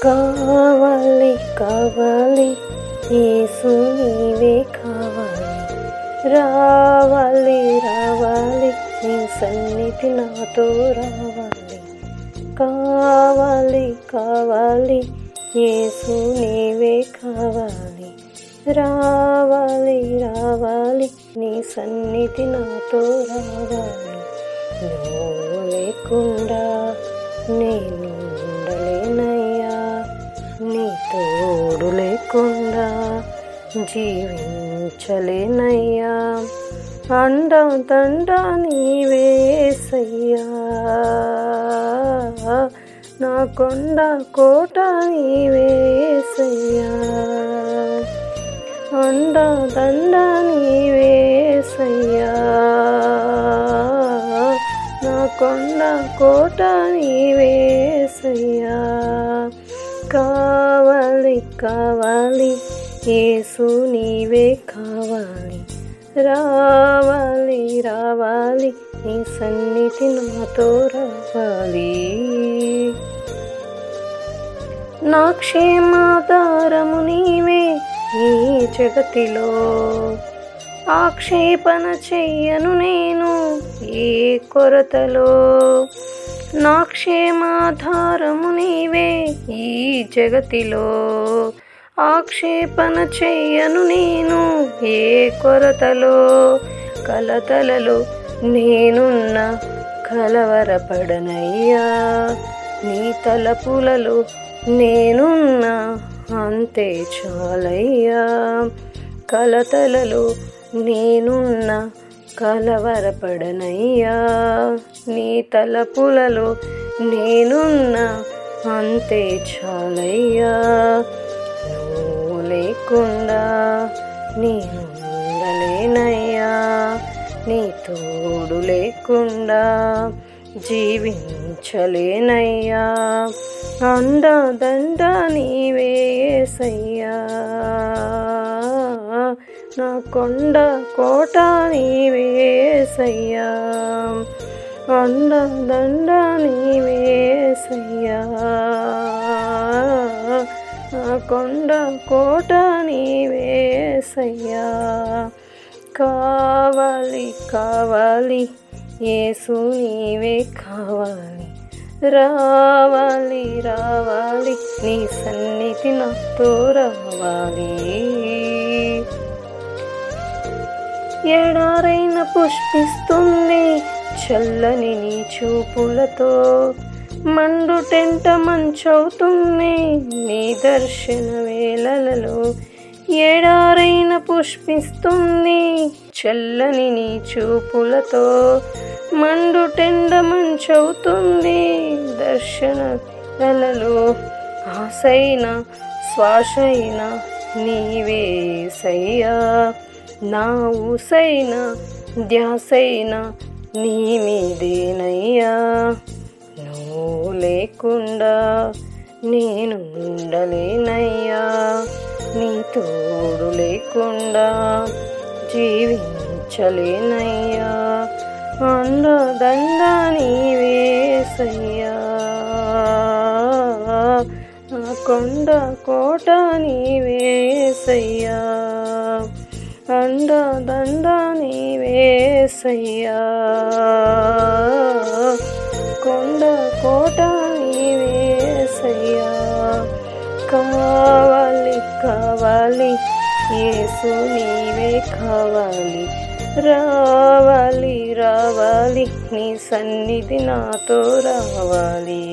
కావాలి కావాలి యేసు నీవే కావాలి, రావాలి రావాలి నీ సన్నిధి నాతో రావాలి. కావాలి కావాలి యేసు నీవే కావాలి, రావాలి రావాలి నీ సన్నిధి నాతో రావాలి. నువ్వు లేకుండా నేను ఉండలేనయ్యా, నీ తోడు లేకుండా జీవించలేనయ్యా. అండా దండా నీవేసయ్యా, నా కొండ కోట నీవేసయ్యా. అండా దండా నీవేసయ్యా, నా కొండ కోట నీవేసయ్యా. కావాలి కావాలి యేసు నీవే కావాలి, రావాలి రావాలి నీ సన్నిధి నాతో రావాలి. నా క్షేమాధారము నీవే ఈ జగతిలో, ఆక్షేపణ చెయ్యను నేను ఏ కొరతలో. నా క్షేమాధారము నీవే ఈ జగతిలో, ఆక్షేపణ చెయ్యను నేను ఏ కొరతలో. కలతలలో నేనున్న కలవరపడనయ్యా, నీ తలపులలో నేనున్న అంతే చాలయ్యా. కలతలలో నేనున్న కలవరపడనయ్యా, నీ తలపులలో నేనున్న అంతే చాలయ్యా. నువ్వు లేకుండా నేను ఉండలేనయ్యా, నీ తోడు లేకుండా జీవించలేనయ్యా. అండా దండా నీవేసయ్యా, నా కొండ కోట నీవేసయ్యా. అండా దండా నీవేసయ్యా, నా కొండ కోట నీవేసయ్యా. కావాలి కావాలి యేసు నీవే కావాలి, రావాలి రావాలి నీ సన్నిధి నాతో రావాలి. ఎడారైన పుష్పిస్తుంది చల్లని నీ చూపులతో, మండుటెంట మంచవుతుంది నీ దర్శన వేళలలో. ఎడారైన పుష్పిస్తుంది చల్లని నీ చూపులతో, మండుటెండ మంచవుతుంది దర్శన వేళలలో. ఆశైన శ్వాసైన నీవేసయ్యా, నా ఊసైన ధ్యాసైన నీ మీదేనయ్యా. నువ్వు లేకుండా నేను ఉండలేనయ్యా, నీ తోడు లేకుండా జీవించలేనయ్యా. అండా దండా నీవేసయ్యా, నా కొండ కోట నీవేసయ్యా. అండా దండా నీవేసయ్యా, కొండ కోట నీవేసయ్యా. కావాలి కావాలి యేసు నీవే కావాలి, రావాలి రావాలి నీ సన్నిధి నాతో రావాలి.